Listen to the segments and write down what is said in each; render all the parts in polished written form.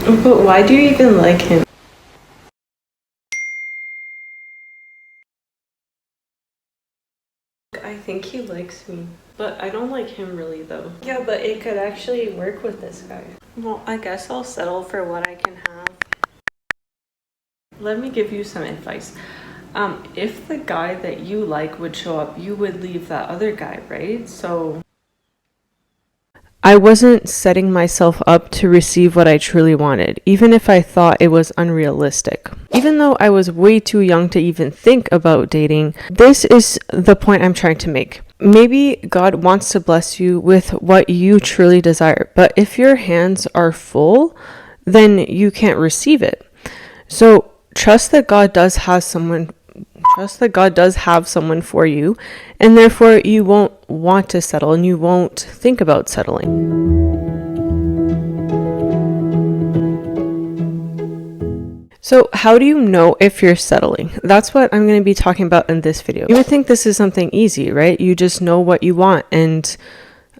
But why do you even like him? I think he likes me, but I don't like him really though. Yeah, but it could actually work with this guy. Well, I guess I'll settle for what I can have. Let me give you some advice. If the guy that you like would show up, you would leave that other guy, right? So I wasn't setting myself up to receive what I truly wanted, even if I thought it was unrealistic. Even though I was way too young to even think about dating, this is the point I'm trying to make. Maybe God wants to bless you with what you truly desire, but if your hands are full, then you can't receive it. So trust that God does have someone for you, and therefore you won't want to settle and you won't think about settling. So how do you know if you're settling? That's what I'm going to be talking about in this video. You would think this is something easy, right? You just know what you want, and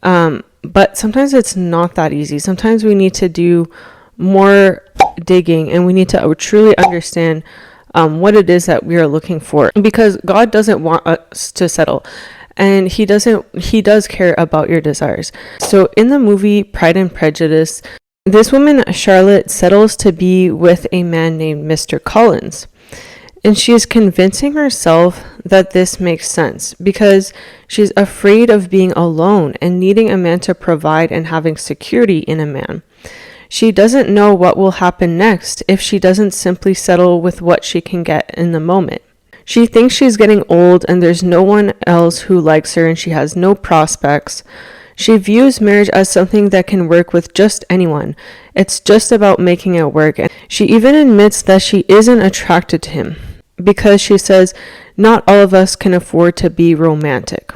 but sometimes it's not that easy. Sometimes we need to do more digging, and we need to truly understand what it is that we are looking for, because God doesn't want us to settle, and he does care about your desires. So in the movie Pride and Prejudice, this woman Charlotte settles to be with a man named Mr. Collins, and she is convincing herself that this makes sense because she's afraid of being alone and needing a man to provide and having security in a man. She doesn't know what will happen next if she doesn't simply settle with what she can get in the moment. She thinks she's getting old and there's no one else who likes her and she has no prospects. She views marriage as something that can work with just anyone. It's just about making it work. And she even admits that she isn't attracted to him because she says not all of us can afford to be romantic.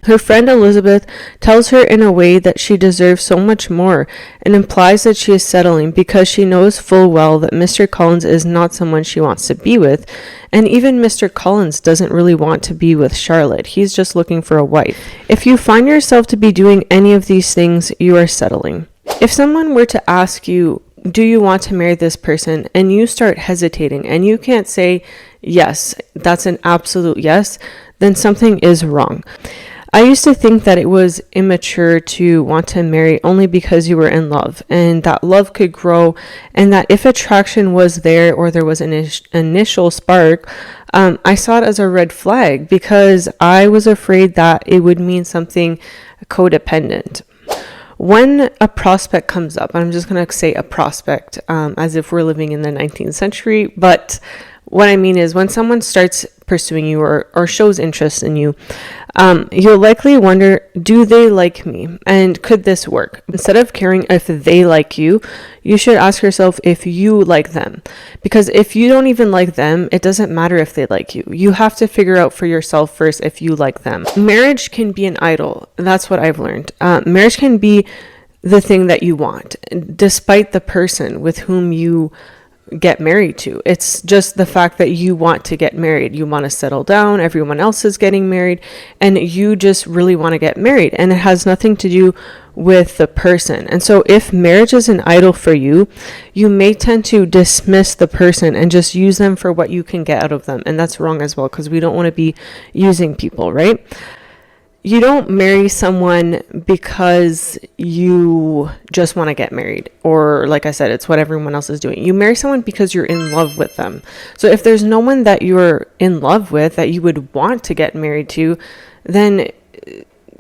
Her friend Elizabeth tells her in a way that she deserves so much more and implies that she is settling because she knows full well that Mr. Collins is not someone she wants to be with, and even Mr. Collins doesn't really want to be with Charlotte. He's just looking for a wife. If you find yourself to be doing any of these things, you are settling. If someone were to ask you, do you want to marry this person, and you start hesitating and you can't say yes, that's an absolute yes, then something is wrong. I used to think that it was immature to want to marry only because you were in love, and that love could grow, and that if attraction was there or there was an initial spark, I saw it as a red flag because I was afraid that it would mean something codependent. When a prospect comes up, I'm just going to say a prospect as if we're living in the 19th century, but what I mean is when someone starts pursuing you or shows interest in you, you'll likely wonder, do they like me? And could this work? Instead of caring if they like you, you should ask yourself if you like them. Because if you don't even like them, it doesn't matter if they like you. You have to figure out for yourself first if you like them. Marriage can be an idol. That's what I've learned. Marriage can be the thing that you want, despite the person with whom you get married to. It's just the fact that you want to get married. You want to settle down. Everyone else is getting married and you just really want to get married, and it has nothing to do with the person. And so if marriage is an idol for you, you may tend to dismiss the person and just use them for what you can get out of them. And that's wrong as well, because we don't want to be using people, right? You don't marry someone because you just want to get married, or like I said, it's what everyone else is doing. You marry someone because you're in love with them. So if there's no one that you're in love with that you would want to get married to, then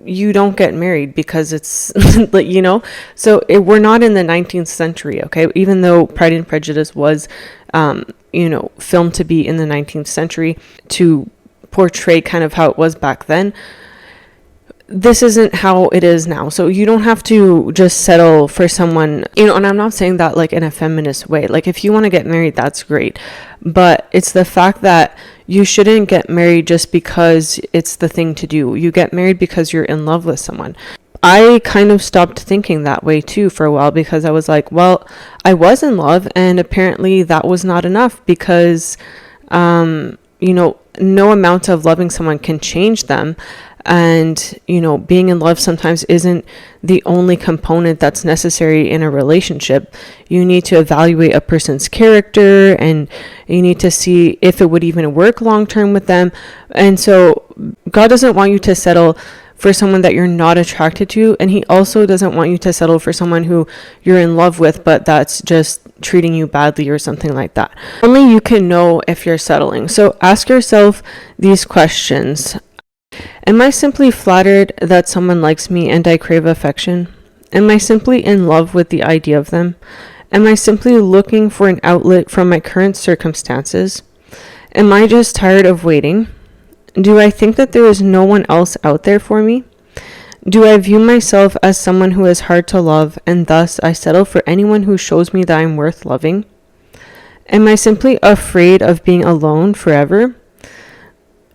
you don't get married because it's so we're not in the 19th century, okay? Even though Pride and Prejudice was filmed to be in the 19th century to portray kind of how it was back then, this isn't how it is now. So you don't have to just settle for someone, and I'm not saying that like in a feminist way. Like if you want to get married, that's great. But it's the fact that you shouldn't get married just because it's the thing to do. You get married because you're in love with someone. I kind of stopped thinking that way too for a while, because I was like, well, I was in love and apparently that was not enough, because, no amount of loving someone can change them. And, you know, being in love sometimes isn't the only component that's necessary in a relationship. You need to evaluate a person's character, and you need to see if it would even work long term with them. And so God doesn't want you to settle for someone that you're not attracted to, and he also doesn't want you to settle for someone who you're in love with but that's just treating you badly or something like that. Only you can know if you're settling. So ask yourself these questions. Am I simply flattered that someone likes me and I crave affection? Am I simply in love with the idea of them? Am I simply looking for an outlet from my current circumstances? Am I just tired of waiting? Do I think that there is no one else out there for me? Do I view myself as someone who is hard to love, and thus I settle for anyone who shows me that I'm worth loving? Am I simply afraid of being alone forever?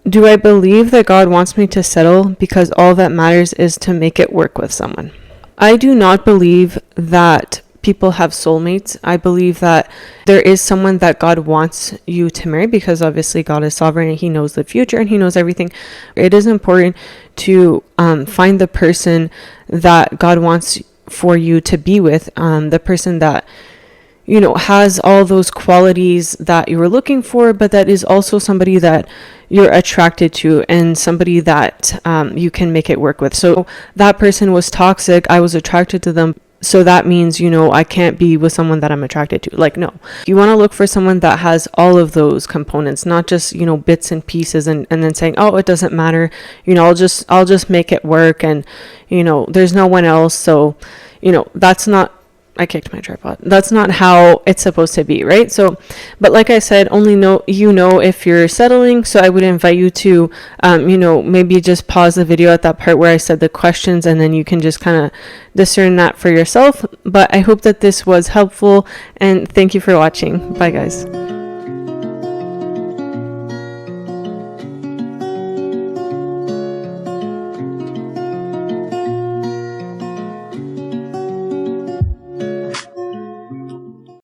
Do I believe that God wants me to settle because all that matters is to make it work with someone? I do not believe that people have soulmates. I believe that there is someone that God wants you to marry, because obviously God is sovereign and he knows the future and he knows everything. It is important to find the person that God wants for you to be with, the person that, you know, has all those qualities that you were looking for, but that is also somebody that you're attracted to and somebody that you can make it work with. So that person was toxic, I was attracted to them, so that means, you know, I can't be with someone that I'm attracted to. Like, no. You want to look for someone that has all of those components, not just, you know, bits and pieces and then saying, oh, it doesn't matter. You know, I'll just make it work, and, you know, there's no one else. So, you know, that's not, I kicked my tripod. That's not how it's supposed to be, right? So, but like I said, only know if you're settling. So I would invite you to, you know, maybe just pause the video at that part where I said the questions, and then you can just kind of discern that for yourself. But I hope that this was helpful, and thank you for watching. Bye, guys.